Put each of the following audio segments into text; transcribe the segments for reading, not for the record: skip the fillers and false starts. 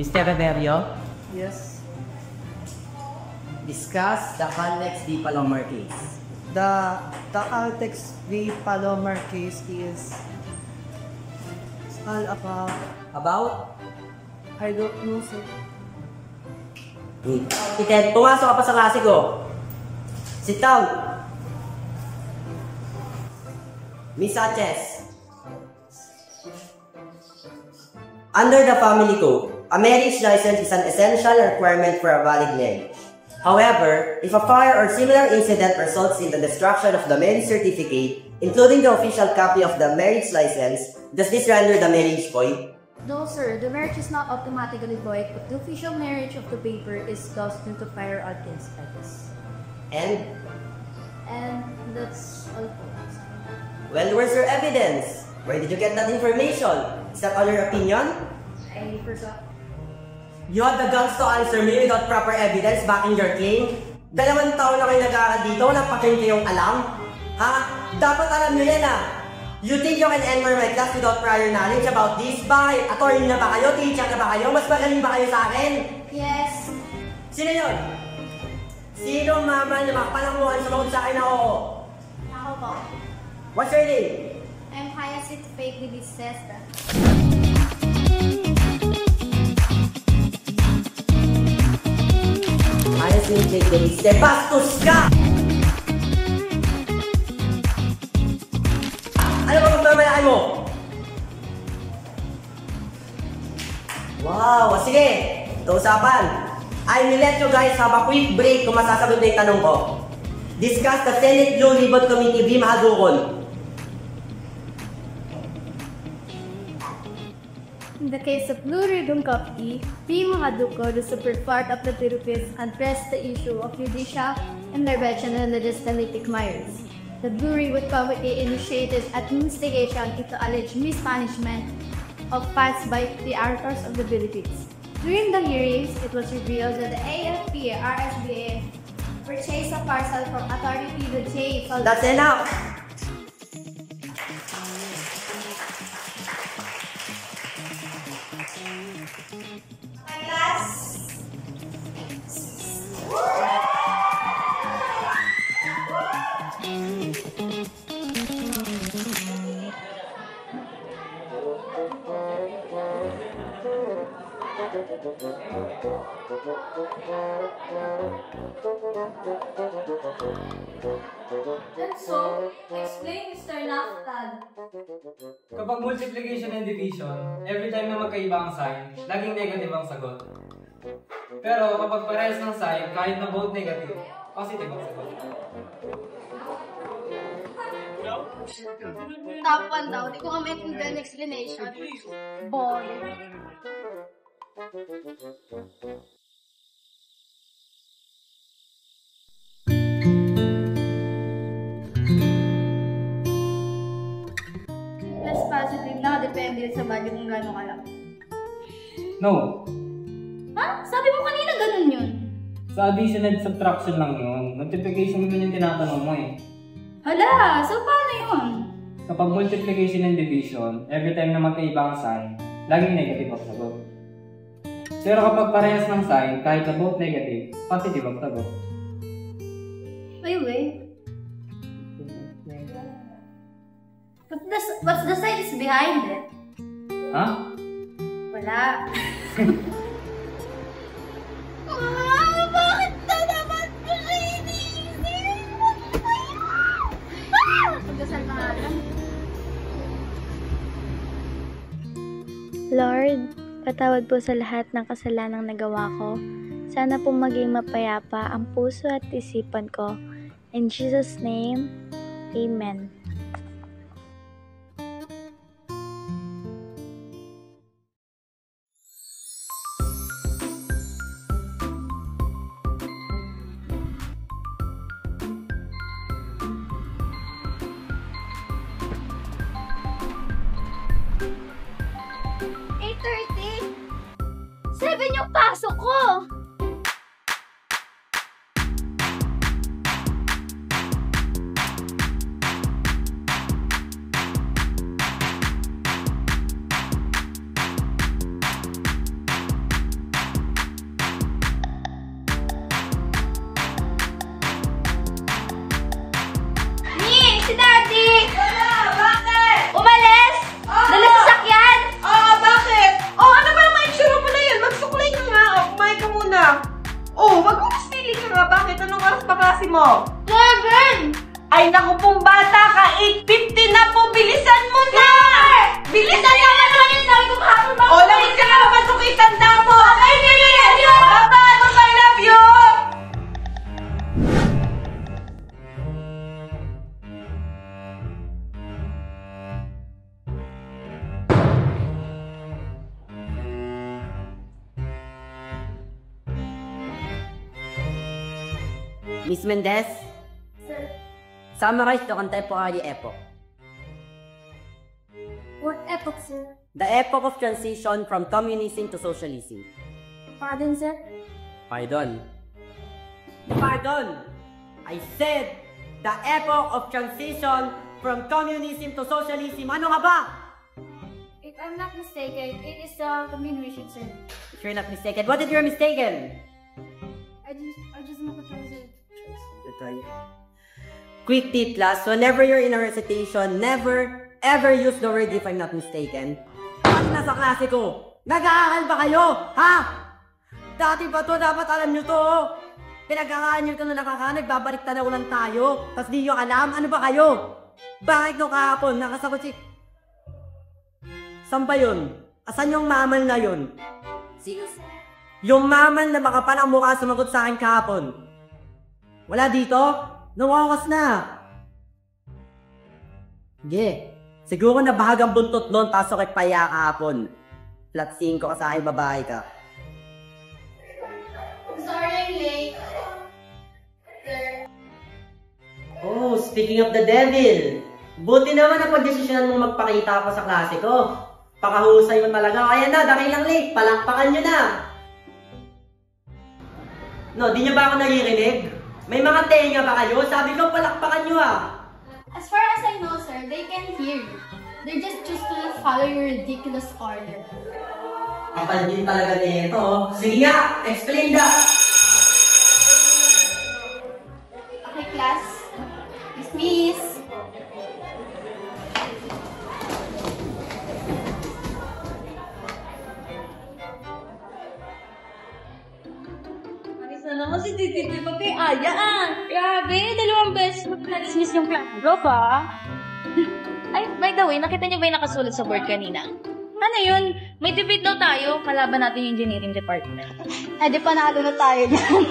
Mr. Reverio, Yes. discuss the Caltex v. Palomar case. The Caltex v. Palomar case is all about, I don't know, sir. Iten, pumasok ka pa sa klase ko. Sit down. Miss Sanchez. Under the family code, a marriage license is an essential requirement for a valid marriage. However, if a fire or similar incident results in the destruction of the marriage certificate, including the official copy of the marriage license, does this render the marriage void? No, sir. The marriage is not automatically void, but the official marriage of the paper is lost due to fire or status. And, that's all po. well, where's your evidence? Where did you get that information? Is that all your opinion? I forgot. You have the guts to answer me without proper evidence backing your claim? 2 taon na kayo nag-aaral dito, walang pa-claim kayong alam? Ha? Dapat alam nyo yan You think you can enter my class without prior knowledge about this? Bakit? Attorney na ba kayo? Teacher na ba kayo? Mas magaling ba kayo sa akin? Yes. Sino yun? Sino mama na makapalanguhan sa sa akin na oo? Ako po. What's your name? I'm Hyacinth Fake Sesta. Ayos yung Fake Bastos ka! Ano ba magmamayaan mo? Wow! Sige! Ito usapan. I will let you guys have a quick break kung masasagot na yung tanong ko. Discuss the Senate Blue Ribbon Committee v. Mahadukol. In the case of Blue Ribbon Committee, V. Mahadukol, the super part of the Philippines, addressed the issue of judicial intervention in legislative matters. The Blue Ribbon Committee initiated an investigation into alleged mismanagement of funds by the actors of the Philippines. During the hearings, it was revealed that the AFP-RSBA purchased a parcel from Attorney Peter J. That's enough! And so, explain, Mr. Naftal. Kapag multiplication and division, every time na magkaiba ang sign, laging negative ang sagot. Pero kapag parehas ng sign, kahit na both negative, positive ang sagot. Top 1 daw. Di ko nga maintindihan ang explanation. Boring. Less positive na, depende sa value kung gano'n ka lang. No. Ha? Sabi mo kanina ganun yun. Sa addition and subtraction lang yun. Multiplication naman yung tinatanong mo eh. Hala, so paano yun? Kapag multiplication and division, every time na magkaiba ang sign, laging negative ang sagot. Pero kapag parehas ng sign, kahit na both negative, positive ang sagot. Wait. What's the science behind it? Ha? Wala. Bakit na naman po siya iniisip? Pagkasal pangalan. Lord, patawad po sa lahat ng kasalanang nagawa ko. Sana po maging mapayapa ang puso at isipan ko. In Jesus' name, Amen. Seven yung pasok ko! si Daddy! Wala! Bakit? Umalis? Dala sa sakyan? Oo, bakit? Oh, ano ba naman itsura mo na yun? Magsuklay ka nga. Oh, kumain ka muna. Oh, magpapastili ka nga. Bakit? Anong oras pa klase mo? 7! Ay, naku pong bata ka. 8:50 na po. Bilisan mo na! Bilisan na nga namin. Sabi ko kahapon ba? Oh, labas ka na. Pasukay tanda mo. Okay, bilis! Bye-bye! I love you! Miss Mendez, summarize the contemporary epoch. What epoch, sir? The epoch of transition from communism to socialism. Pardon, sir? Pardon. Pardon! I said, the epoch of transition from communism to socialism. Ano nga ba? If I'm not mistaken, it is the continuation, sir. If you're not mistaken, what if you're mistaken? I just want to try, sir. Quick tip class, whenever you're in a recitation, never ever use the word if I'm not mistaken. Bakit nasa klase ko? Nag-aaral ba kayo? Ha? Dati ba to? Dapat alam nyo to. Pinag-aaral nyo ito na nagbabalik tanaw lang tayo. Tapos di nyo alam, ano ba kayo? Bakit no kahapon? Nakasagot si... Saan ba yun? Asan yung mamal na yun? Yung mamal na makapal ang mukha sumagot sa akin kahapon. Wala dito? Nawawas na. Sige. Siguro na bahagang buntot noon pasok at paya kahapon. Flat 5 ka sa akin, babae ka. Sorry, I'm late. Sir. Oh, speaking of the devil. Buti naman na pag-desisyonan mong magpakita ako sa klase ko. Pakahusay mo talaga. Ayan na, dahil lang late. Palakpakan nyo na. No, di nyo ba ako naririnig? May mga tenga ba kayo? Sabi ko, palakpakan nyo ah. As far as I know, sir, they can hear you. They just choose to follow your ridiculous order. Kapal din talaga nito. Sige nga, explain that. Okay, class. Dismiss. Sana kasi titipid pa kay Aya ah. Grabe, 2 beses mag-dismiss yung class group ah. Ay, by the way, nakita niyo ba yung nakasulat sa board kanina? Ano yun? May debate daw tayo, kalaban natin yung engineering department. Eh, di panalo na tayo niyan.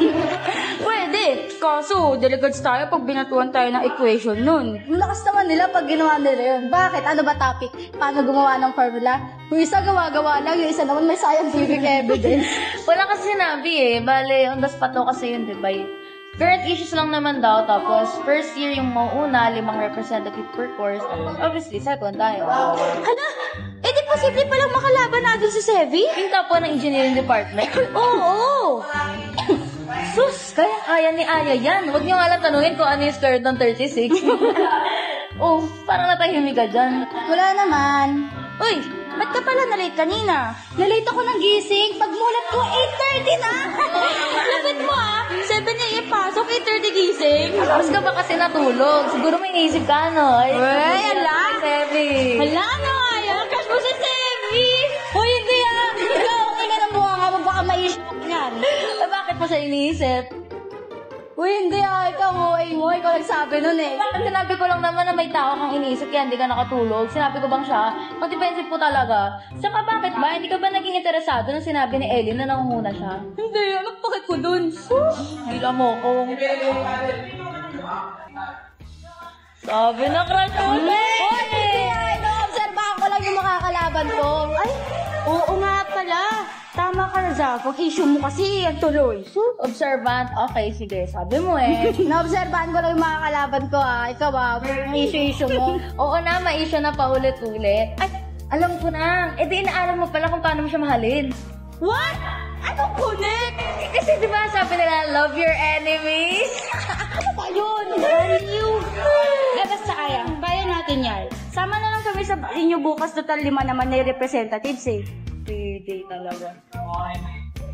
Pwede! Kaso, delegates tayo pag binatuan tayo ng equation nun. Ang lakas naman nila pag ginawa nila yun. Bakit? Ano ba topic? Paano gumawa ng formula? Yung isa gawa-gawa lang, yung isa naman may scientific evidence. Wala kasi sinabi eh. Bale, on the spot daw kasi yun, diba? Current issues lang naman daw, tapos first year yung mauuna, 5 representative per course, obviously, second tayo. Hala? Eh di posible palang makalaban natin si Sevi? Yung top 1 ng engineering department? Oo! Sus! Kaya ni Aya yan. Huwag niyo nga lang tanungin kung ano yung square root ng 36. Oh, parang natahimik ka dyan. Wala naman. Uy! Ba't ka pala na-late kanina? Nalate ako ng gising. Pagmulat ko, 8:30 na. Lapit mo ah! 7 niya ipasok, 8:30 gising. Tapos ka ba kasi natulog? Siguro may naisip ka, no? Ay, ala! Sevi! Hala na nga yan. Crush mo si Sevi. Hoy, hindi yan. Ikaw, nga ng bunga nga mo. Baka ma-issue yan. Bakit mo siya iniisip? Uy, hindi ah. Ikaw mo. Ikaw nagsabi nun eh. Bakit sinabi ko lang naman na may tao kang iniisip kaya hindi ka nakatulog? Sinabi ko bang siya? Mag-defensive po talaga. Saka bakit ba? Hindi ka ba naging interesado nung sinabi ni Ellie na nangunguna siya? Hindi. Anong pakit ko dun? Hila mo ko. Sabi na crush mo. Hoy, hindi ah. Ino-obserbahan ko lang yung makakalaban ko. Ay, oo nga pala. Tama ka na, Zaf. Ang issue mo kasi ang tuloy. Observant. Okay, sige. Sabi mo eh. Na-obserbahan ko lang yung makakalaban ko ah. Ikaw ah, ang issue mo. Oo na, ma-issue na paulit-ulit. Ay, alam ko na. Eh di inaaral mo pala kung paano mo siya mahalin. What? Anong connect? Kasi di ba sabi nila, love your enemies? Ano ba yun? Basta kaya, kaya natin yan. Sama na lang kami sa inyo bukas, total 5 naman na representatives eh. Pwede talaga.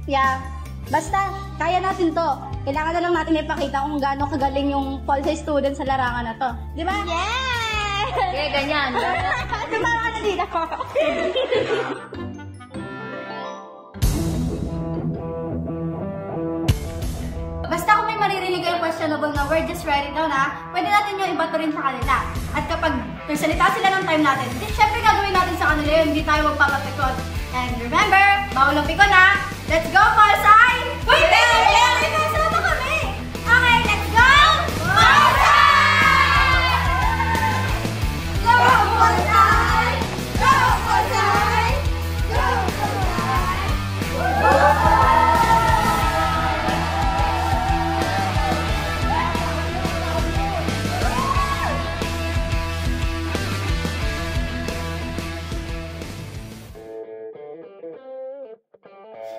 Yeah. Basta, kaya natin to. Kailangan na lang natin ipakita kung gaano kagaling yung Pol-Sci student sa larangan na to. Di ba? Yes! Okay, ganyan. Tumara ka na dito. Basta kung may maririnig kayong questionable na word, just write it down ha. Pwede natin yung ibato rin sa kanila. At kapag nagsalita sila ng time natin, di syempre gagawin natin sa kanila yun, hindi tayo magpapapikon. And remember, bawal ang pikon ha. Let's go, Pol-Sci! Wait! Sama pa kami! Okay, let's go! Pol-Sci! Go, Pol-Sci! Go, Pol-Sci! Go, Pol-Sci!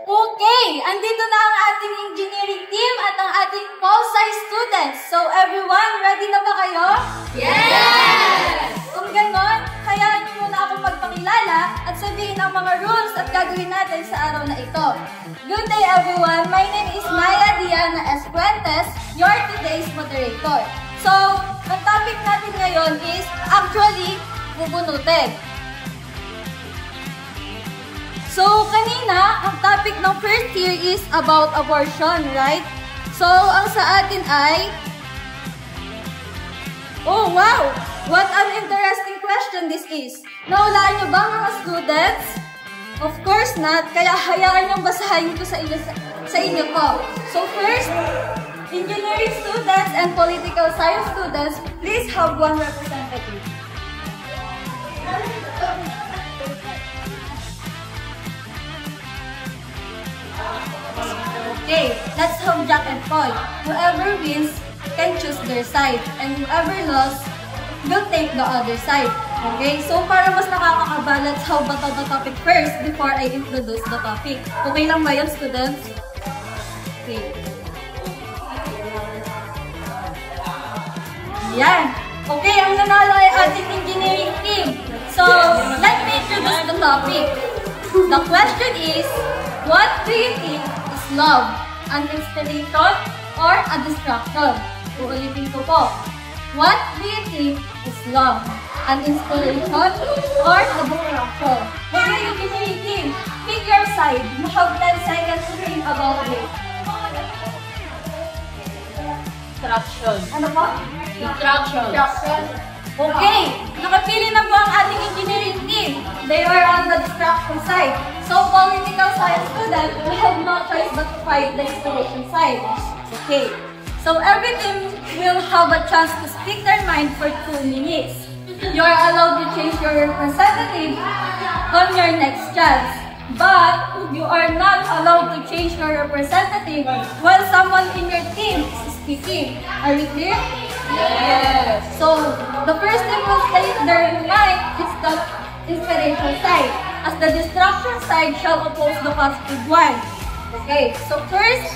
Okay, andito na ang ating engineering team at ang ating Pol-Sci students. So everyone, ready na ba kayo? Yes! Kung ganon, hayaan niyo muna akong magpakilala at sabihin ang mga rules at gagawin natin sa araw na ito. Good day everyone, my name is Maya Diana Espuentes, your today's moderator. So, ang topic natin ngayon is actually bubunutin. So, kanina, ang topic ng first year is about abortion, right? So, ang sa atin ay... Oh, wow! What an interesting question this is. Naulaan niyo ba mga students? Of course not, kaya hayaan niyong basahin ko sa inyo ko. So, first, engineering students and political science students, please have one representative. Okay, let's have Jack and Paul. Whoever wins can choose their side, and whoever lost will take the other side. Okay, so para mas nakakakaba, let's have the topic first before I introduce the topic. Okay lang ba yun, students? Okay. Yan. Okay, ang nanalo ay ating engineering team. So, let me introduce the topic. The question is, what do you think is love? An inspiration or a distraction? Uulitin ko po. What do you think is love? An inspiration or a distraction? Okay, engineering team, pick your side. You have 10 seconds to think about it. Distraction. Ano po? Distraction. Okay, nakapili na po ang ating engineering team. They are on the distraction side. So, political science students, we have no choice but to fight the inspiration side. Okay, so every team will have a chance to speak their mind for 2 minutes. You are allowed to change your representative on your next chance. But, you are not allowed to change your representative while someone in your team is speaking. Are you clear? Yes. So, the first thing will state their mind is the inspiration side, as the distraction side shall oppose the positive one. Okay, so first,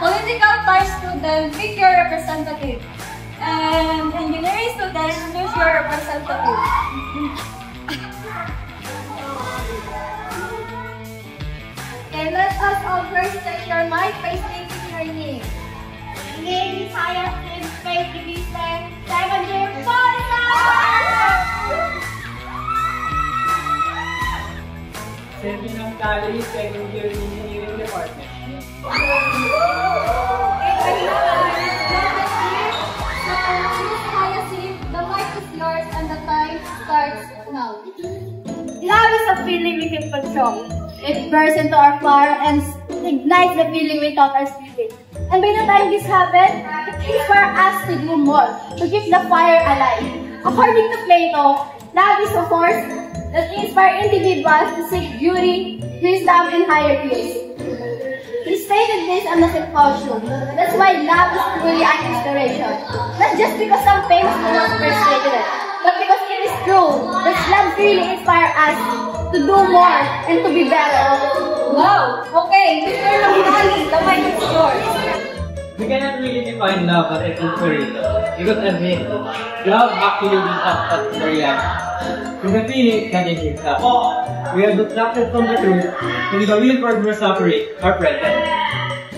political science student, pick your representative. And engineering student, choose your representative. Okay, let us all first check your mind by stating your name. Name is Hyacinth Space Division 7 year Serving ng college, second year engineering department. The mic is yours and the time starts now. Love is a feeling we can control. It bursts into our fire and ignites the feeling without our spirit. And by the time this happens, it inspires us to do more, to keep the fire alive. According to Plato, love is a force that inspires individuals to seek beauty, wisdom, and higher peace. He stated this on the symposium. That's why love is truly an inspiration. Not just because some famous philosophers stated it, but because it is true that love really inspires us to do more and to be better. Wow! Okay, Mr. Lamali, the mic is yours. We cannot really define love as an inspiration because I mean, love actually leads us at the reality. To the feeling can exist us. We are distracted from the truth, and the real world will separate our present.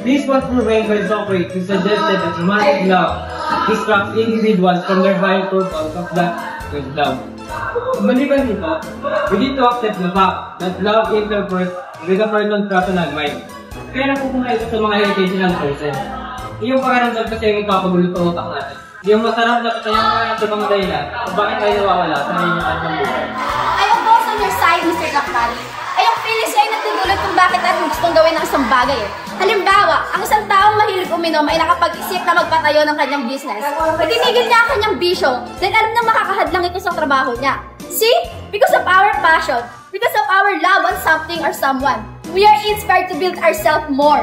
This was proven by Socrates, who suggested that romantic love distracts individuals from their higher purpose of that with love. Maliban nito, we need to accept the fact that love interferes with a person's personal mind. Kaya napupunta ito sa mga educational person. Yung pakaramdam kasi yung papagulo sa utak natin. Yung masarap na kaya sa mga dahilan kung bakit tayo nawawala sa nangyayari ng buhay. I am also on your side, Mr. Lakmali. Ayong feeling siya ay nagtutulot kung bakit natin gustong gawin ng isang bagay eh. Halimbawa, ang isang taong mahilig uminom ay nakapag-isip na magpatayo ng kanyang business. Itinigil niya ang kanyang bisyo, then alam na makakahadlang ito sa trabaho niya. See? Because of our passion, because of our love on something or someone, we are inspired to build ourselves more.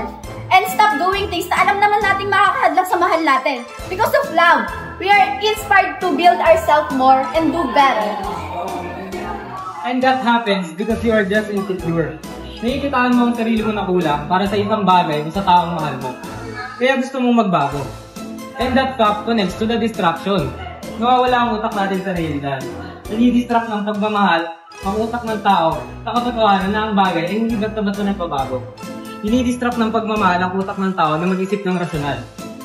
And stop doing things na alam naman nating makakahadlang sa mahal natin. Because of love, we are inspired to build ourselves more and do better. And that happens because you are just insecure. Nakikitaan mo ang sarili mo na kulang para sa isang bagay o sa taong mahal mo. Kaya gusto mong magbago. And that fact connects to the distraction. Nawawala ang utak natin sa realidad. Nadidistract ng pagmamahal ang utak ng tao sa katotohanan na ang bagay ay hindi basta-basta nagpabago. Dinidistract ng pagmamahal ang utak ng tao na mag-isip ng rasyonal,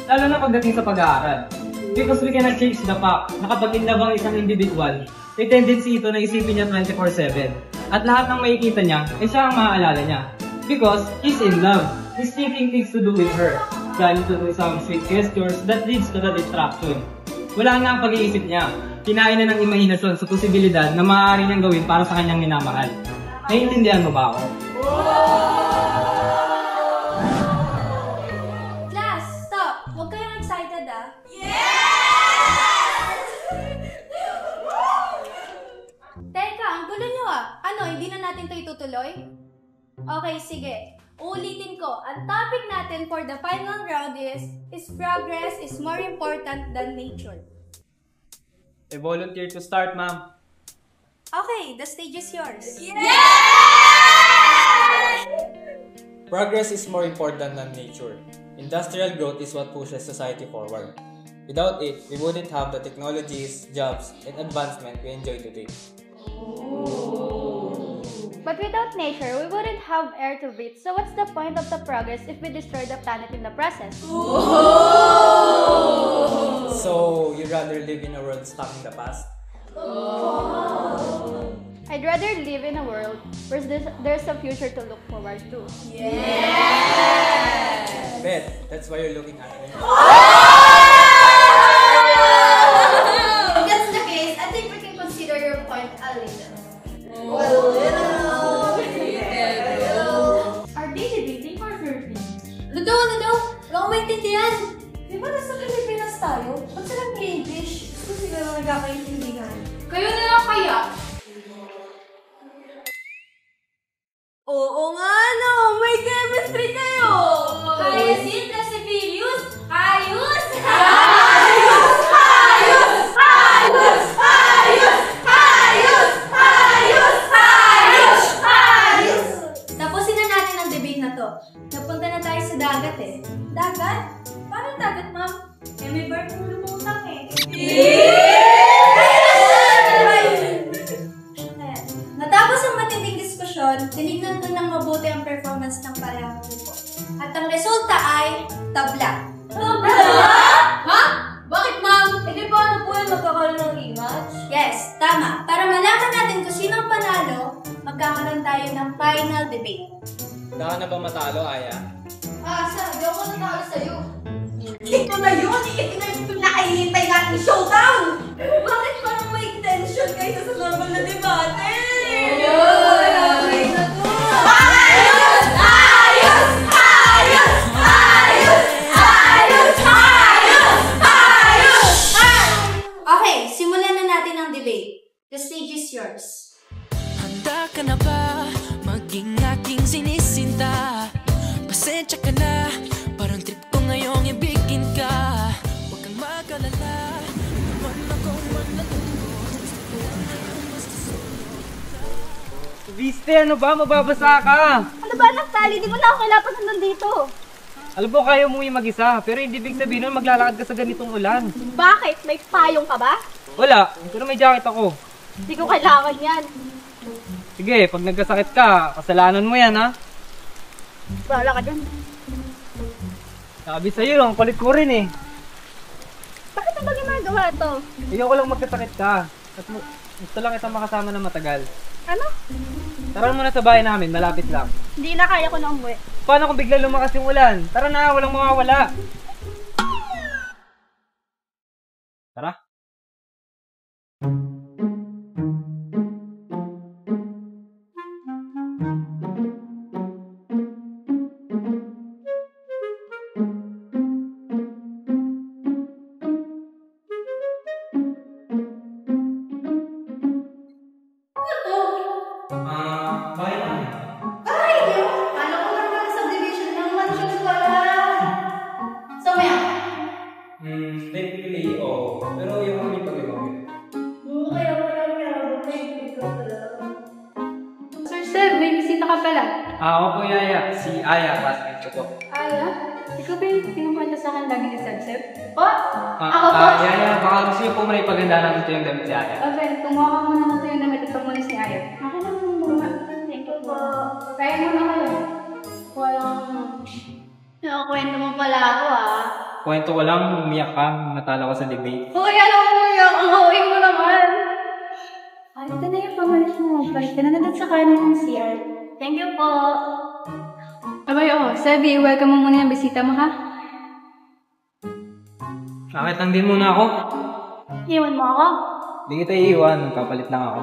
lalo na pagdating sa pag-aaral. Because we cannot change the fact na kapag inlabang isang individual, may tendency ito na isipin niya 24/7. At lahat ng makikita niya, ay siya ang maaalala niya. Because he's in love. He's thinking things to do with her. Planning to do some sweet gestures that leads to the distraction. Wala nga ang pag-iisip niya. Kinain na ng imahinasyon sa posibilidad na maaari niyang gawin para sa kanyang minamahal. Naiintindihan mo ba ako? Class, stop! Huwag kayong excited ah. Teka, ang gulo nyo ah. Ano, hindi na natin to itutuloy? Okay, sige. Ulitin ko, ang topic natin for the final round is progress is more important than nature. I volunteer to start, ma'am. Okay, the stage is yours. Progress is more important than nature. Industrial growth is what pushes society forward. Without it, we wouldn't have the technologies, jobs, and advancement we enjoy today. But without nature, we wouldn't have air to breathe. So what's the point of the progress if we destroy the planet in the process? So, you'd rather live in a world stuck in the past? I'd rather live in a world where there's a future to look forward to. Bet, that's why you're looking at me. If that's the case, I think we can consider your point a little. Are they debating or flirting? Ano daw? Wala akong maintindihan. Di ba nasa Pilipinas tayo? Ba't silang English? Gusto sila na nagkakaintindihan. Kayo na lang kaya? Oo nga no! May chemistry kayo! Hyacinth plus si Filius! Ayos! Ayos! Ayos! Ayos! Ayos! Ayos! Ayos! Ayos! Ayos! Tapusin na natin ang debate na to. Napunta na tayo sa dagat eh. Dagat? Paano dagat, ma'am? Eh, may bar kong lumutang eh. Natapos ang matinding diskusyon, tinignan ko ng mabuti ang performance ng parehong grupo. At ang resulta ay tabla. Tabla? Ha? Bakit, ma'am? Hindi pa ano po yung magkakaroon ng rematch? Yes, tama. Para malaman natin kung sino ang panalo, magkakaroon tayo ng final debate. Handa ka na ba matalo, Aya? Di ako natalo sa'yo. Ito na yun! Ito na yung pinakahihintay natin showdown! Bakit parang may tension kaysa sa normal na debate? Ayos! Ayos! Ayos! Ayos! Ayos! Ayos! Okay, simulan na natin ang debate. The stage is yours. Handa ka na ba maging aking sinisinta? Pasensya ka na, parang trip ko ngayong ibigin ka. Huwag kang mag-alala, man ako man natulog. Viste, ano ba? Mababasa ka! Ano ba, Naftali? Di mo na ako kailangan nandito. Alam mo, kaya mo yung mag-isa, pero hindi big sabihin nun maglalakad ka sa ganitong ulan. Bakit? May payong ka ba? Wala, pero may jacket ako. Hindi ko kailangan yan. Sige, pag nagkasakit ka, kasalanan mo yan, ha? Wala ka dyan. Sabi sa'yo, ang kulit mo rin eh. Bakit mo ba ginagawa to? Ayoko lang magkasakit ka. At gusto lang itong makasama na matagal. Ano? Tara muna sa bahay namin, malapit lang. Hindi na, kaya ko na umuwi. Paano kung bigla lumakas yung ulan? Tara na, walang mawawala. Tara. Bahay namin. Ay, Diyo! Kala ko naman subdivision ng mansions pala. So, maya? Technically, oo. Pero yung kami pag-ibig. Kaya pala ikaw pala. Sir Seb, may bisita ka pala. Ako po, Yaya. Si Aya, classmate ko po. Aya? Ikaw ba yung pinukwenta sa akin lagi ni Sir Seb? Po? Ako po? Yaya, baka gusto niyo po muna ipaganda namin ito yung damit si Aya. Okay, kumuha ka muna natin yung damit at pagmuna si Aya. Akin naman yung muna. Thank you po. Kaya muna kayo. Walang... Nakakwento mo pala ako Kwento ko lang, umiyak ka, natala ko sa debate. Uy, alam mo umiyak. Ang hawi mo naman. Ay, ito na yung pamalit mo. Balik ka na doon sa kanan ng CR. Thank you po. Abay, Sebi, welcome mo muna yung bisita mo, ha? Bakit lang din muna ako? Iwan mo ako? Hindi kita iiwan, papalit lang ako.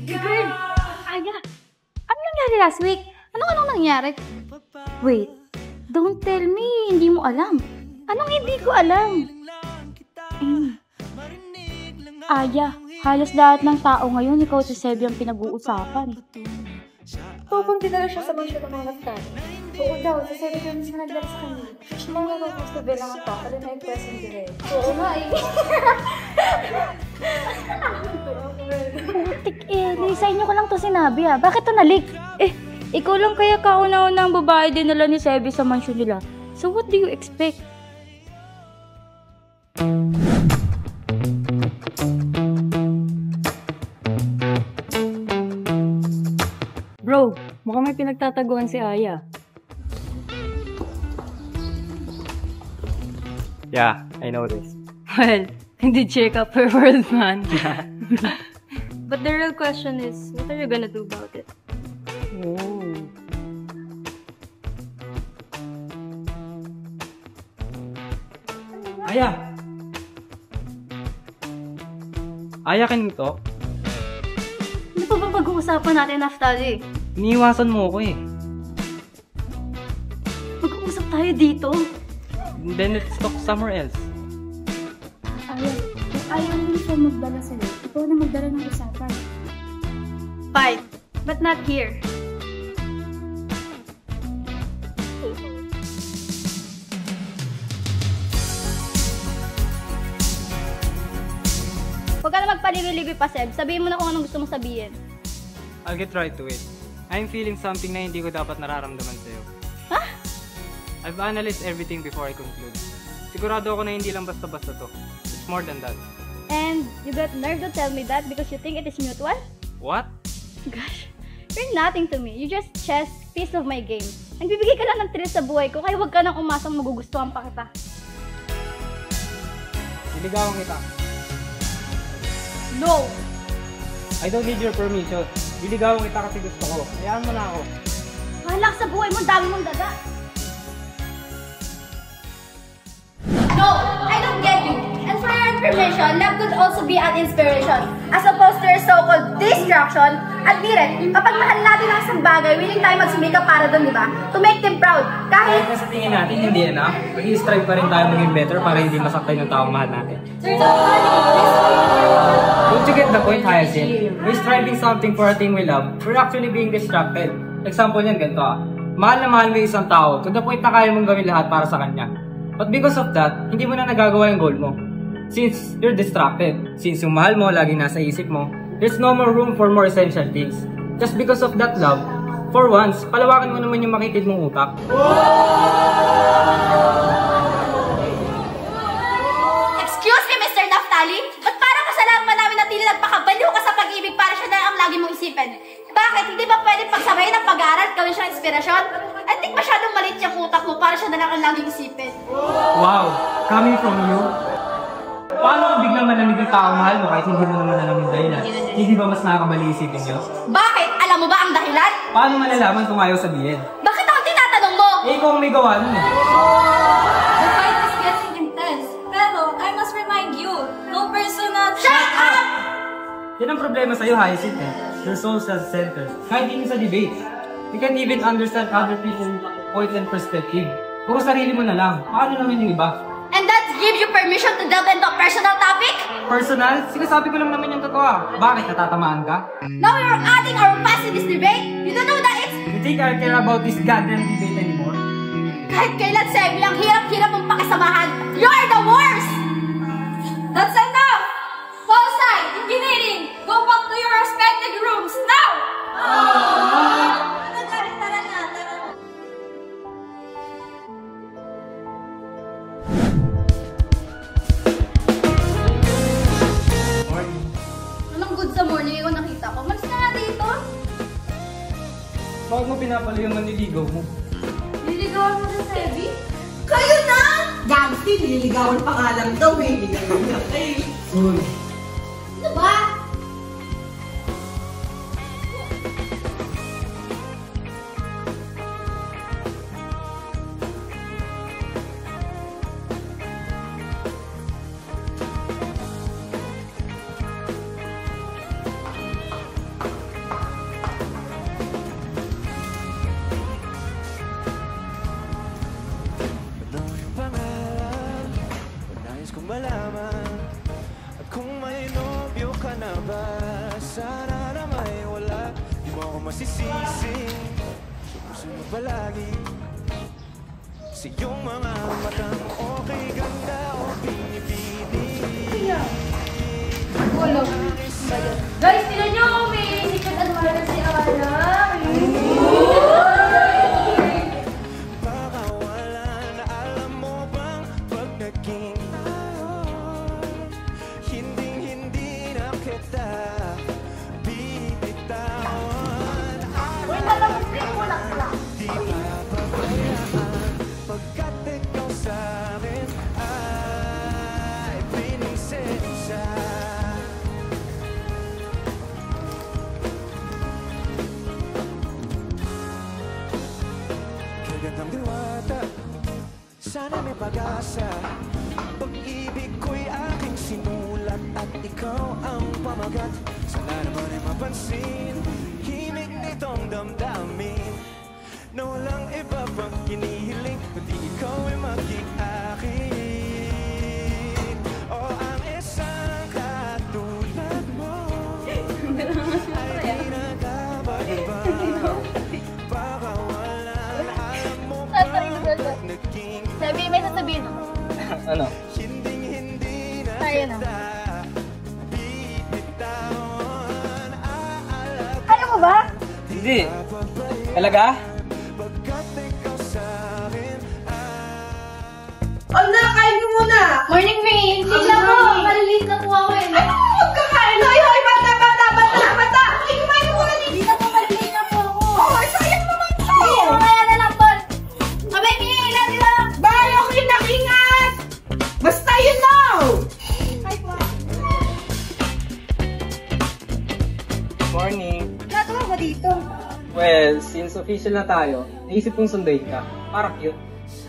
Girl! Aya! Ano nangyari last week? Anong nangyari? Wait, don't tell me, hindi mo alam. Anong hindi ko alam? Aya, halos lahat ng tao ngayon, ikaw si Sebi ang pinag-uusapan. Pupunti na lang siya sa mansyon ng mga nagtari. Oo daw, si Sebi ka mismo nagdala sa kanila. Siya mga nagpapos na bilang ang tao, na impress ang direct. Oo nga eh. Putik sa inyo ko lang to sinabi Bakit to na-leak? Ikaw lang kaya kauna-una ang babae dinala ni Sebi sa mansyon nila. So what do you expect? Bro, mukhang may pinagtataguan si Aya. Yeah, I know this. Well, hindi check up her world, man. But the real question is, what are you gonna do about it? Oh. Aya! Aya, can we talk? Ano pa ba pag-uusapan natin, Naftali? Iniiwasan mo ako eh. Mag-uusap tayo dito. Then let's talk somewhere else. Ayaw mo siya magdala sa'yo. Ikaw na magdala ng usapan. Fine, but not here. Huwag ka na magpalibi-libi pa, Seb. Sabihin mo na kung anong gusto mong sabihin. I'll get right to it. I'm feeling something na hindi ko dapat nararamdaman sa'yo. Ha? I've analyzed everything before I conclude. Sigurado ako na hindi lang basta-basta to. It's more than that. And you got nerve to tell me that because you think it is mutual? What? Gosh, you're nothing to me. You just chess piece of my game. Nagbibigay ka lang ng thrill sa buhay ko, kaya huwag ka nang umasang magugustuhan pa kita. Niligawan kita. No! I don't need your permission. Niligawan kita kasi gusto ko. Hayaan mo na ako. Mahalak sa buhay mo, dami mong daga. No! I don't get you. And for your information, love could also be an inspiration. As opposed to your so-called distraction, admit it, kapag mahal natin ang isang bagay, willing tayo magsumikap para doon, di ba? To make them proud. Kahit na sa tingin natin hindi enough, mag-i-strive pa rin tayo maging better para hindi masaktan yung taong mahal natin. Don't you get the point, Hyacinth? We're striving something for a thing we love, we're actually being distracted. Example yan, ganito Mahal na mahal mo isang tao, to the point na kaya mong gawin lahat para sa kanya. But because of that, hindi mo na nagagawa yung goal mo. Since you're distracted, since yung mahal mo laging nasa isip mo, there's no more room for more essential things. Just because of that love, for once, palawakan mo naman yung makitid mong utak. excuse me, Mr. Naftali, ba't parang kasalanan sarili, nagpakabaliw ka sa pag-ibig para siya na ang lagi mong isipin. Bakit? Hindi ba pwede pagsabayin ng pag-aaral, gawin siyang inspirasyon? I think masyadong maliit yung utak mo para siya na lang ang laging isipin. Wow! Coming from you? Paano kung biglang malamig yung tao mahal mo kahit hindi mo naman alam yung dahilan? Hindi ba mas nakakamali isipin nyo? Bakit? Alam mo ba ang dahilan? Paano malalaman kung ayaw sabihin? Bakit ako tinatanong mo? Eh, ikaw ang may gawa nun eh. The fight is getting intense. Pero, I must remind you, no personal... Shut up! Yan ang problema sa'yo, Hyacinth eh. You're so self-centered. Kahit hindi sa debate, you can't even understand other people's point and perspective. Kung sarili mo na lang, paano naman yung iba? And that gives you permission to delve into a personal topic? Personal? Sinasabi ko lang naman yung totoo. Bakit natatamaan ka? Now you're adding our past in this debate? You don't know that it's... You think I care about this goddamn debate anymore? Kahit kailan, Sebi, ang hirap-hirap mong pakisamahan. You're the worst! That's enough! Poli-sci, engineering, go back to your respective rooms now! Tara na. Anong good sa morning ko nakita ko? Malis na nga dito. Bakit mo pinapalo yung manliligaw mo? Niligawan mo sa Sebi? Kayo na! Gangsti, nililigawan pa nga lang daw eh. Uy. Ano ba? Malaman at kung may nobyo ka na ba, sana na may wala, di mo ako masisisi. Sumusunod palagi sa iyong mga matang okay, ganda o pinipili. Gulo. Guys, tinan nyo! May secret admirer si Ana. Baka wala na alam mo bang pag naging hindi na kita bibitawan. Uy, malamig mo lang lang. Di papabayaan pagkat ikaw sa akin ay pinisensya. Kagandang diwata, sana may pag-asa. Pag-ibig ko'y aking sinulat at ikaw ang pamagat. Sana naman ay mapansin, himig nitong damdamin na walang iba pang kinihiling kundi ikaw ay maging akin. O ang isang katulad mo ay di nagkabaiba. Baka wala alam mo ba pag naging Sabi, may sasabihin ako. Ano? Tayo na. Ano mo ba? Hindi. Talaga? Ang nakakain niyo muna! Morning, May! Tignan mo! Maliliit na po ako eh. Ano mo magkakain? Hoy, hoy! Bata! Ay, kumain mo muna dito! Hindi na po, maliliit na po ako. Oh, sayang naman to! Sige, mamaya na lang po. Abay, May! Love you lang! Bye! Okay, nakingat! Basta yun know! Morning. Natawa ba dito? Well, since official na tayo, naisip kong sunduin ka. Para cute.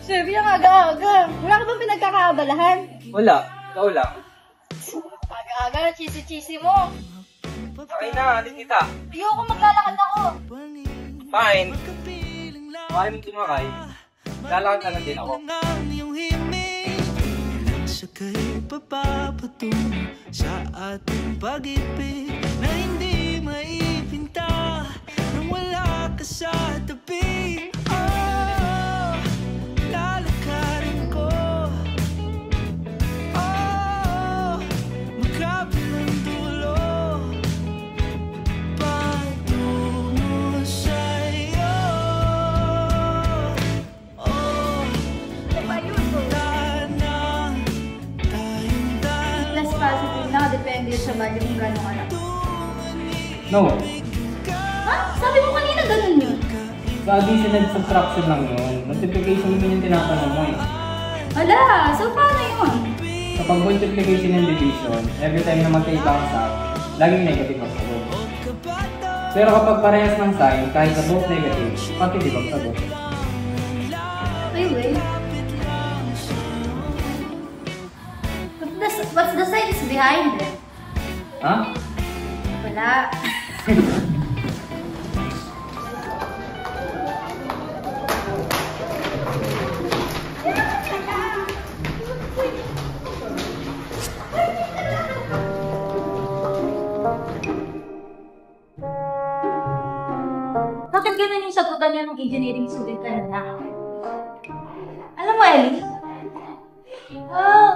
Sabi ang aga-aga. Wala ka bang pinagkakaabalahan? Wala. Ikaw lang. Aga-aga, chisi-chisi mo. Okay na, alis kita. Ayoko, maglalakad ako. Fine. Kaya mo tumakay. Lalakad na lang din ako. Sakay papapatungo sa ating pag-ibig na hindi maipinta nang wala ka sa tabi. Oh, lalakarin ko. Oh, magkabilang dulo patungo sa'yo. Oh, Plus positive na, depende sa bali kung gano'n No. Ha? Sabi mo kanina ganun yun. Sa addition and subtraction lang yun. Multiplication naman yung tinatanong mo eh. Wala, so paano yun? Kapag multiplication and division, every time na magkaiba ang sign, laging negative ang sagot. Pero kapag parehas ng sign, kahit na both negative, positive ang sagot. Ay, wait. What's the science behind it? Ha? Wala. Bakit ganun yung sagutan niya ng engineering student kanina? Alam mo, Ellie?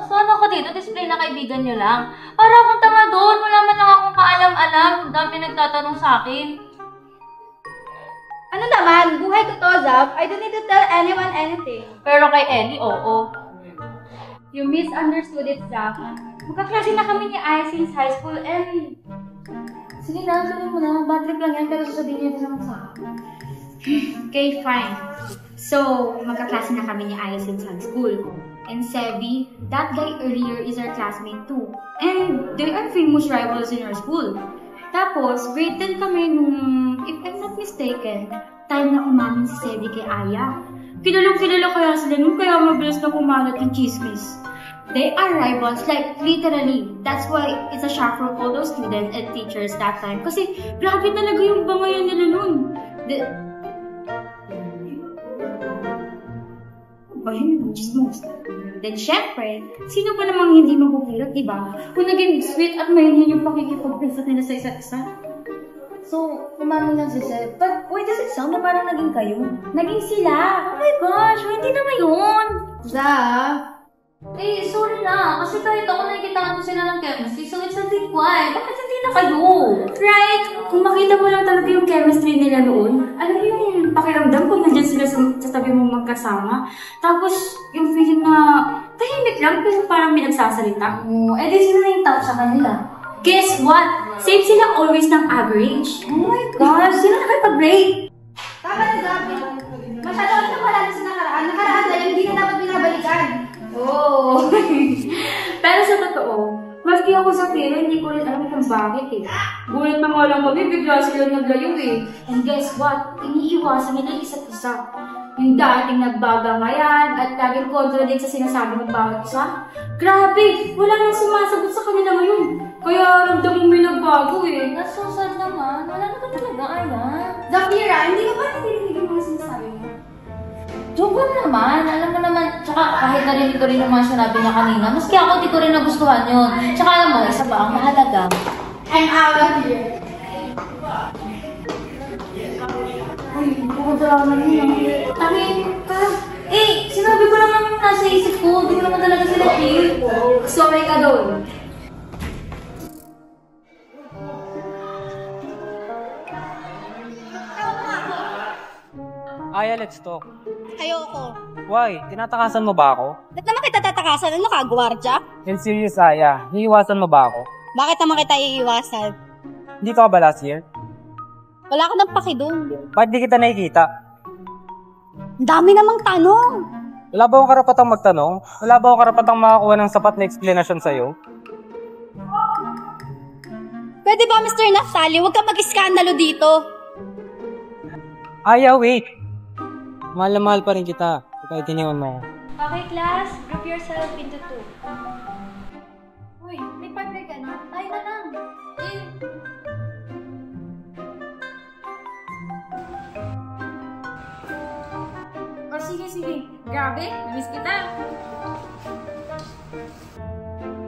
So ano ko dito? Display na kaibigan niyo lang. Para akong tanga doon. Wala man lang akong kaalam-alam. Dami nagtatanong sa akin. Ano naman, buhay ko to, Zap. I don't need to tell anyone anything. Pero kay Ellie, oo. You misunderstood it, Zap. Magkaklase na kami ni Aya since high school and... Sige na, sabihin mo na. Bad trip lang yan, pero sasabihin niya din naman sa akin. Okay, fine. So, magkaklase na kami ni Aya since high school. And Sevi, that guy earlier is our classmate too. And they are famous rivals in our school. Tapos, grade 10 kami nung, if I'm not mistaken, time na umamin si Sevi kay Aya. Kilalang-kilala kaya sila nung kaya mabilis na kumalat yung chismis. They are rivals, like literally. That's why it's a shock for all those students and teachers that time. Kasi grabe talaga yung bangayan nila nun. Then syempre, sino ba namang hindi magpupilot, diba? Kung naging sweet at mainin yung pakikipag-pilot nila sa isa't isa. So, umamin lang si Seth. But why does it sound na parang naging kayo? Naging sila! Oh my gosh, hindi naman yun! Zap! Eh, sorry na. Kasi kahit ako nakikita ko sila ng chemistry, so it's a big why. Bakit hindi na kayo? Right? Kung makita mo lang talaga yung chemistry nila noon, alam mo yung pakiramdam kung nandiyan sila sa tabi mo magkasama. Tapos, yung feeling na tahimik lang pero parang may nagsasalita. Eh di sila na yung top sa kanila. Guess what? Same sila always ng average. Oh my gosh, sila nakipag-break. Tama na, Zap. Masyado ka na malala sa nakaraan. Nakaraan na yun, hindi na dapat binabalikan. Oh. Pero sa totoo, maski ako sa pera, hindi ko rin alam kung bakit eh. Gulit pa nga lang kami, bigla sila naglayo eh. And guess what? Iniiwasan nila isa't isa. Yung dating nagbabangayan at laging contradict sa sinasabi ng bawat isa. Grabe! Wala nang sumasagot sa kanila ngayon. Kaya ramdam mo may nagbago eh. That's so sad naman. Wala na ba talaga, Aya? Zafira, hindi ko ba natinig yung mga sinasabi mo? Joke lang naman. Alam mo naman, tsaka kahit narinig ko rin yung mga sinabi niya kanina, maski ako di ko rin nagustuhan yun. Tsaka alam mo, isa pa ang mahalaga. I'm out of here. Ay, pupunta naman yun. Tangin ka. Eh, sinabi ko naman yung nasa isip ko. Di ko naman talaga sila feel. Sorry ka doon. Aya, let's talk. Ayoko. Why? Tinatakasan mo ba ako? Ba't naman kita tatakasan? Ano ka, gwardya? In serious, Aya. Hiiwasan mo ba ako? Bakit naman kita iiwasan? Hindi ka ba last year? Wala ka nang paki dun. Bakit di kita nakikita? Ang dami namang tanong. Wala ba akong karapatang magtanong? Wala ba akong karapatang makakuha ng sapat na explanation sa'yo? Pwede ba, Mr. Naftali? Huwag ka mag-iskandalo dito. Aya, wait! Mahal na mahal pa rin kita. Kahit iniwan mo. Okay, class. Group yourself into 2. Uy, may partner ka na? Tayo na lang. Eh. O sige. Grabe, namiss kita.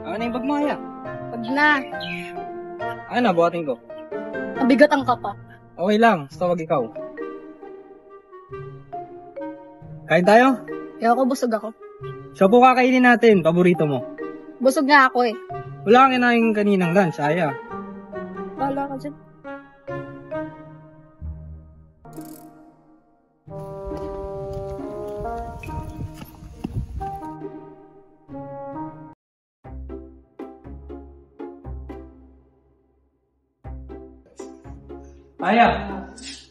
Ano yung bag mo, Aya? Huwag na. Ano, buhatin ko. Mabigat ang kapa. Okay lang. Basta wag ikaw. Kain tayo? Ayoko, busog ako. Siya po kakainin natin. Paborito mo. Busog nga ako eh. Wala kang kinain kaninang lunch, Aya. Bahala ka dyan. Aya,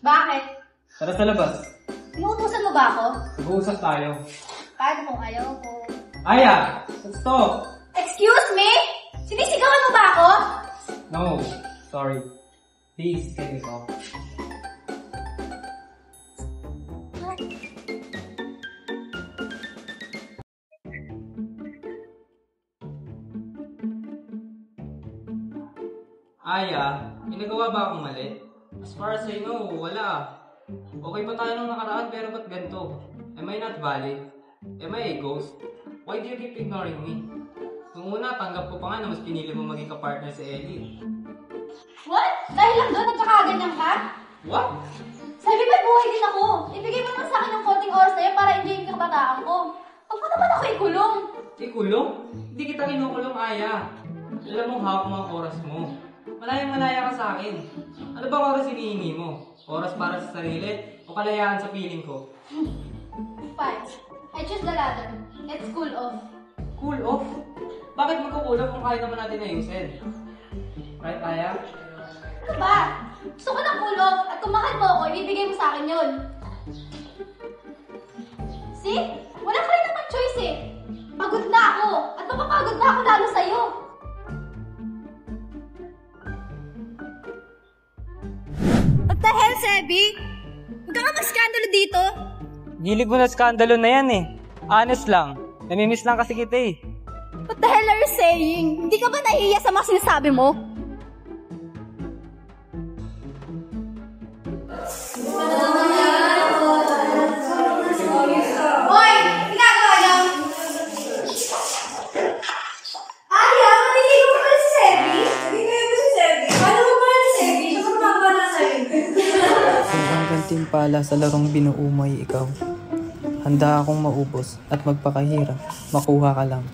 Bakit? tara sa labas. Inuutusan mo ba ako? Mag-uusap tayo. Paano kung ayaw ko? Aya, let's talk. Excuse me? Sinisigawan mo ba ako? No, sorry. Please, take it off. Aya, may nagawa ba akong mali? As far as I know, wala. Okay pa tayo nung nakaraan pero ba't ganito? Am I not valid? Am I a ghost? Why do you keep ignoring me? Nung una, tanggap ko pa nga na mas pinili mo maging kapartner si Ellie. What? Dahil lang doon at saka ganyan ka? What? Sabi ba buhay din ako? Ibigay mo naman sa akin ng konting oras na yun para enjoyin yung kabataan ko. Huwag mo naman ako ikulong. Ikulong? Hindi kita kinukulong, Aya. Alam mo, hawak mo ang oras mo. Malayang-malaya ka sa akin. Ano bang oras hinihingi mo? Oras para sa sarili o kalayaan sa piling ko? Fine. I choose the latter. Let's cool off. Cool off? Bakit magkukulo kung kaya naman natin ayusin? Right, Aya? Ano ba? Gusto ko ng cool off at kung mahal mo ako, ibibigay mo sa akin yun. See? Wala ka rin naman choice eh. Pagod na ako at mapapagod na ako lalo sa'yo. What the hell, Sebi? Huwag ka nga mag-skandalo dito. Gilig mo na skandalo na yan eh. Honest lang. Namimiss lang kasi kita eh. What the hell are you saying? Hindi ka ba nahihiya sa mga sinasabi mo? Hoy! Ginagawa niyo? Aya, manigil mo pala si Sebi? Manigil mo si Sebi? Paano mo pala si Sebi? Siya mo naman na sa'yo. Ang gantimpala sa larong binuumay ikaw. Handa akong maubos at magpakahirap. Makuha ka lang.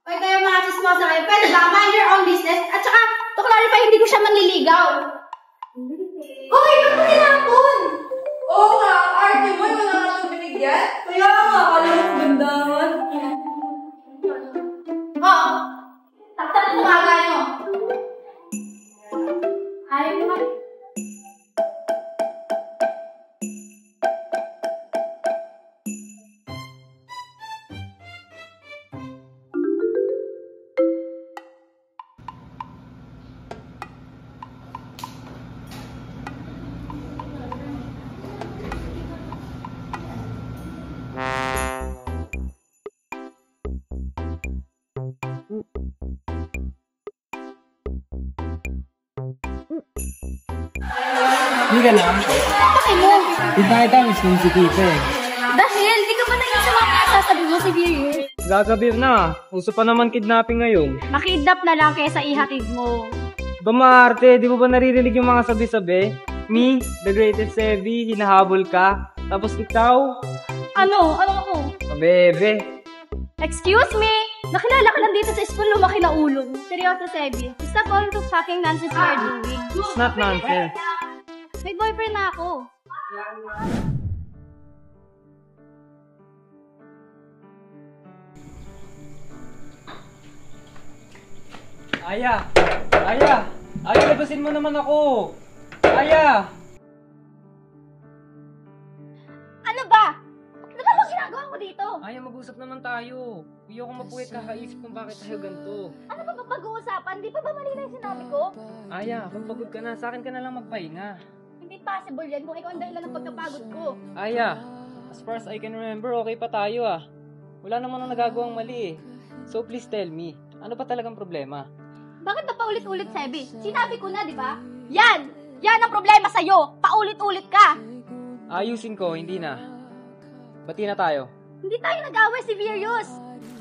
Hoy kayo mga chismosa kayo, pwede ba? Mind your own business. At saka, to clarify, hindi ko siya manliligaw. Hoy, ba't mo tinapon? Oo nga, arte mo, wala ka siyang binigyan. Kaya nga, alam mo gandahan. Oo, taktak mo mga nyo. Ayaw mo kami. Hindi ka lang. Bakit mo? Hindi tayo tamis ng si Tita eh. Dahil, di ka ba naging sa mga sasabi mo si Virus? Gagabir na. Uso pa naman kidnapping ngayon. Makidnap na lang kaysa ihatid mo. Ba maarte, di mo ba naririnig yung mga sabi-sabi? Me, the greatest Sevi, hinahabol ka. Tapos ikaw, Ano? Ano ako? kabebe. Excuse me? Nakilala ka lang dito sa school, lumaki na ulo mo. Seryoso, Sebi. Stop all the fucking nonsense you are doing. It's not nonsense. May boyfriend na ako. Aya! Aya! Aya, labasin mo naman ako! Aya! Ano ba? Ano ba ginagawa mo dito? Aya, mag-usap naman tayo. Hindi ako mapuwit kakaisip kung bakit tayo ganito. Ano ba pag-uusapan? Di pa ba mali na yung sinabi ko? Aya, kung pagod ka na, sa akin ka na lang magpahinga. Hindi possible yan kung ikaw ang dahilan ng pagkapagod ko. Aya, as far as I can remember, okay pa tayo ah. Wala naman ang nagagawang mali eh. So please tell me, ano pa talagang problema? Bakit ba paulit-ulit, Sebi? Sinabi ko na, di ba? Yan! Yan ang problema sa'yo! Paulit-ulit ka! Ayusin ko, hindi na. Bati na tayo. Hindi tayo nag-away, si Virius!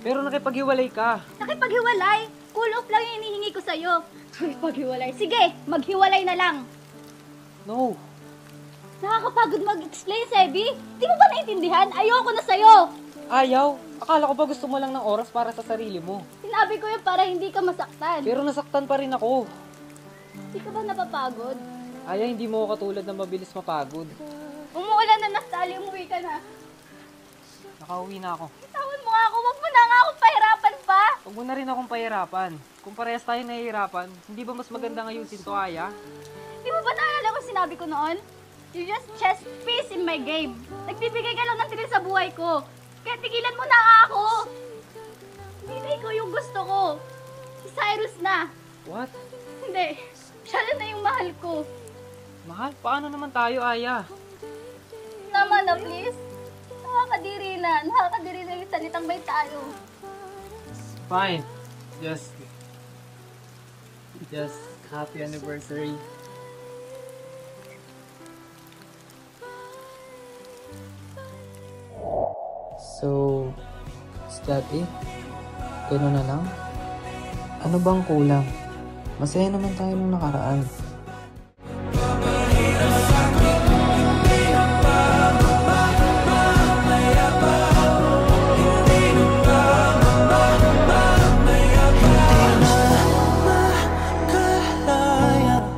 Pero nakipaghiwalay ka. Nakipaghiwalay? Cool off lang yung hinihingi ko sa'yo. Nakipaghiwalay? Sige, maghiwalay na lang. No. Nakakapagod mag-explain, Sebi. Di mo ba naintindihan? Ayoko na sa'yo. Ayaw. Akala ko ba gusto mo lang ng oras para sa sarili mo? Sinabi ko yun para hindi ka masaktan. Pero nasaktan pa rin ako. Di ka ba napapagod? Aya, hindi mo ako katulad na mabilis mapagod. Umuulan na, Nastali. Umuwi ka na. Nakauwi na ako. Bitawan mo nga ako. Huwag mo na nga akong pahirapan pa. Huwag mo na rin akong pahirapan. Kung parehas tayo nahihirapan, hindi ba mas magandang ayusin to, Aya? Di mo ba naalala ko sinabi ko noon? You just chest piece in my game. Nagbibigay ka lang ng thrill sa buhay ko. Kaya tigilan mo na ako. Hindi na ikaw yung gusto ko. Si Cyrus na. What? Hindi. Siya na yung mahal ko. Mahal? Paano naman tayo, Aya? Tama na, please. Nakakadiri na yung salitang may tayo. Fine. Just happy anniversary. So, is that it? Gano'n na lang? Ano bang kulang? Masaya naman tayo nung nakaraan.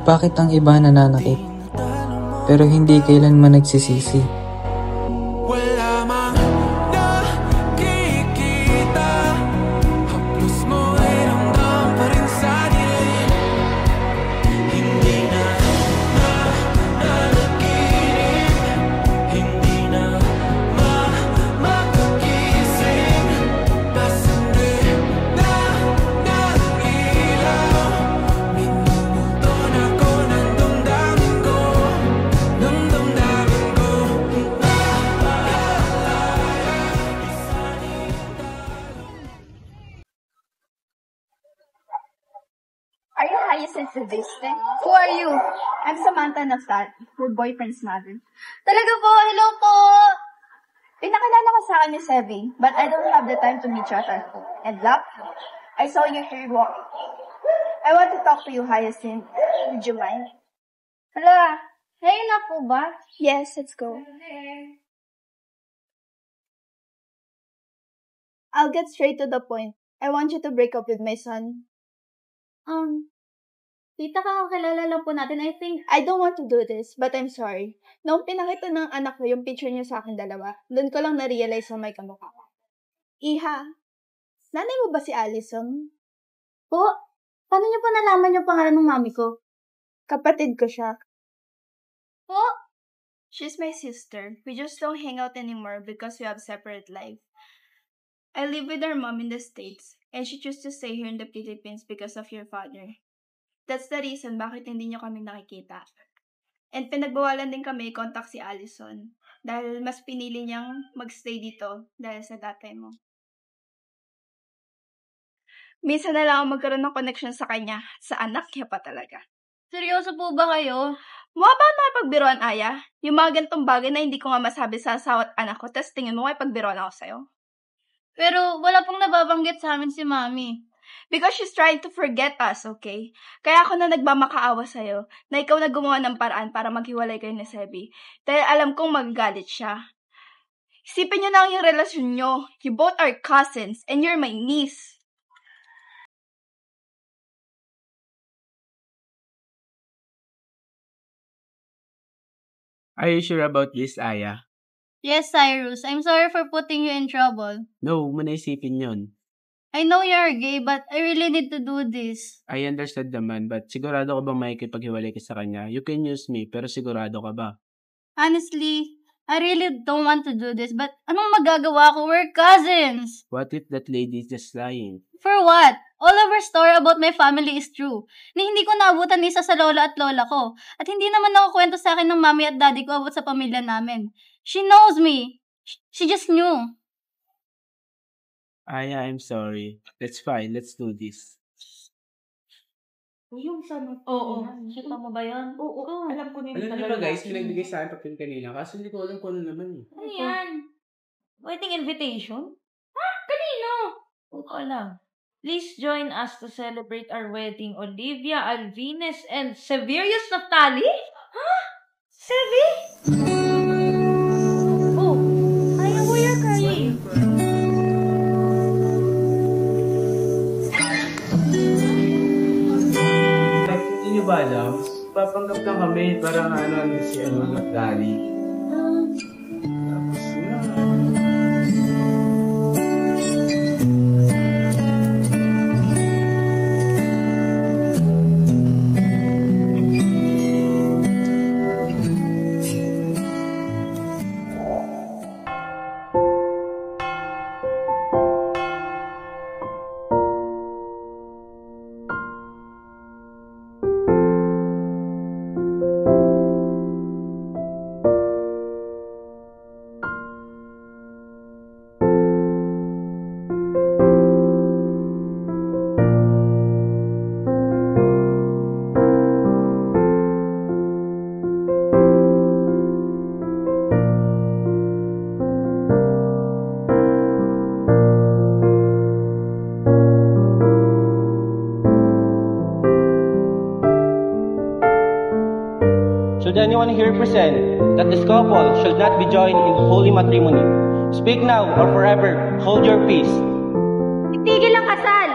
Bakit ang iba nananakit, pero hindi kailanman nagsisisi? Wala mang nakikita, haplos mo ay ramdam pa rin sa dilim. Hindi na nanaginip, hindi na makakising. Tas hindi na ilaw, minumuton ako ng damdamin ko, ng damdamin ko. Are you Hyacinth Viste? Who are you? I'm Samantha Naftat, your boyfriend's mother. Talaga po, hello po! Pinakilala ko sa akin ni Sevi, but I don't have the time to meet you at our home. And luck, I saw you here walking. I want to talk to you, Hyacinth. Would you mind? Hala, ngayon na po ba? Yes, let's go. I'll get straight to the point. I want you to break up with my son. Tita, kakakilala lang po natin. I don't want to do this, but I'm sorry. Noong pinakita ng anak ko yung picture niyo sa akin dalawa, doon ko lang na-realize na may kamukha ko. Iha, nanay mo ba si Allison? Po? Paano niyo po nalaman yung pangalan ng mami ko? Kapatid ko siya. Po? She's my sister. We just don't hang out anymore because we have separate life. I live with our mom in the States, and she chose to stay here in the Philippines because of your father. That's the reason bakit hindi niyo kami nakikita. And pinagbawalan din kami contact si Allison dahil mas pinili niyang magstay dito dahil sa tatay mo. Minsan na lang ako magkaroon ng connection sa kanya. Sa anak niya pa talaga. Seryoso po ba kayo? Mukha ba nakipagbiruan, Aya? Yung mga ganitong bagay na hindi ko nga masabi sa asawa at anak ko, tas tingin mo makipagbiruan ako sa'yo? Pero wala pong nababanggit sa amin si Mami. Because she's trying to forget us, okay? Kaya ako na nagmamakaawa sa'yo na ikaw na gumawa ng paraan para maghiwalay kayo ni Sebi. Dahil alam kong magagalit siya. Isipin niyo na yung relasyon niyo. You both are cousins and you're my niece. Are you sure about this, Aya? Yes, Cyrus. I'm sorry for putting you in trouble. No, huwag mo na isipin yun. I know you're gay, but I really need to do this. I understand naman, but sigurado ka bang makikipaghiwalay ka sa kanya? You can use me, pero sigurado ka ba? Honestly, I really don't want to do this, but anong magagawa ko? We're cousins! What if that lady is just lying? For what? All of her story about my family is true. Ni hindi ko naabutan isa sa lola at lola ko. At hindi naman nakukwento sa akin ng mami at daddy ko about sa pamilya namin. She knows me. She just knew. Aya, I'm sorry. That's fine. Let's do this. Yung sana. Oo. Kita mo ba yan? Oo. Alam ko na Alam niyo ba guys, pinagbigay sa akin papel kanina kasi hindi ko alam kung ano naman eh. Ano yan? Wedding invitation? Ha? Kanino? Hindi ko alam. Please join us to celebrate our wedding, Olivia, Alvines, and Severius Naftali? Ha? Sevi? Oh, ayaw mo yung curry. Hindi niyo ba alam? Papanggap lang kami para ano si Naftali. represent that this couple should not be joined in holy matrimony. Speak now or forever hold your peace. Itigil ang kasal!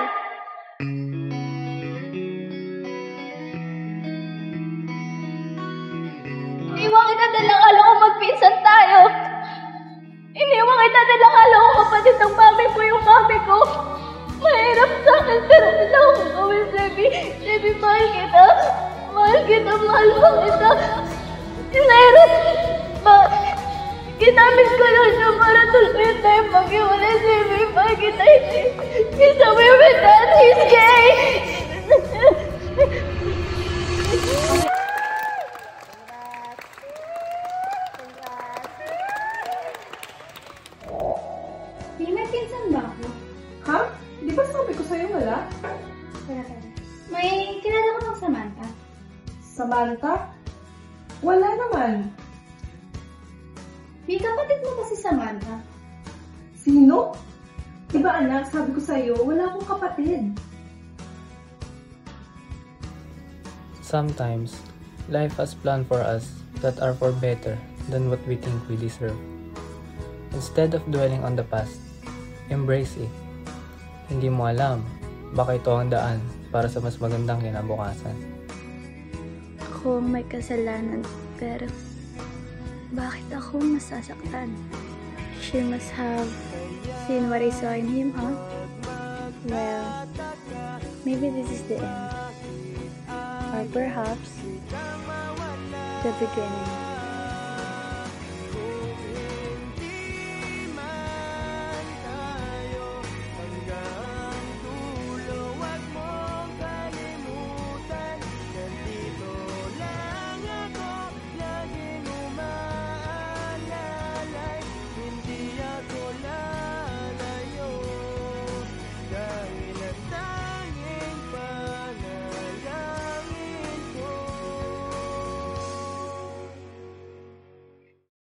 Iniwan kita dahil akala ko magpinsan tayo. Iniwan kita dahil akala ko kapatid ng mami ko yung mami ko. Mahirap sa akin pero wala akong gawin, Sebi. Sebi, mahal kita. Mahal kita, mahal mo kita. Mahirap. Ginamit ko lang siya para tuluyan tayo mag-iwalay, Sebi. Mahal kita. He's away with that. He's gay. May pinsan ba ako? Ha? Di ba sabi ko sa'yo wala? Tara. May kilala ko bang Samantha? Samantha? Wala naman. May kapatid mo ba si Samantha? Sino? Diba anak, sabi ko sa'yo, wala akong kapatid. Sometimes, life has planned for us that are for better than what we think we deserve. Instead of dwelling on the past, embrace it. Hindi mo alam, baka ito ang daan para sa mas magandang kinabukasan. Ako ang may kasalanan, pero bakit ako masasaktan? She must have seen what I saw in him, huh? Well, maybe this is the end. Or perhaps, the beginning.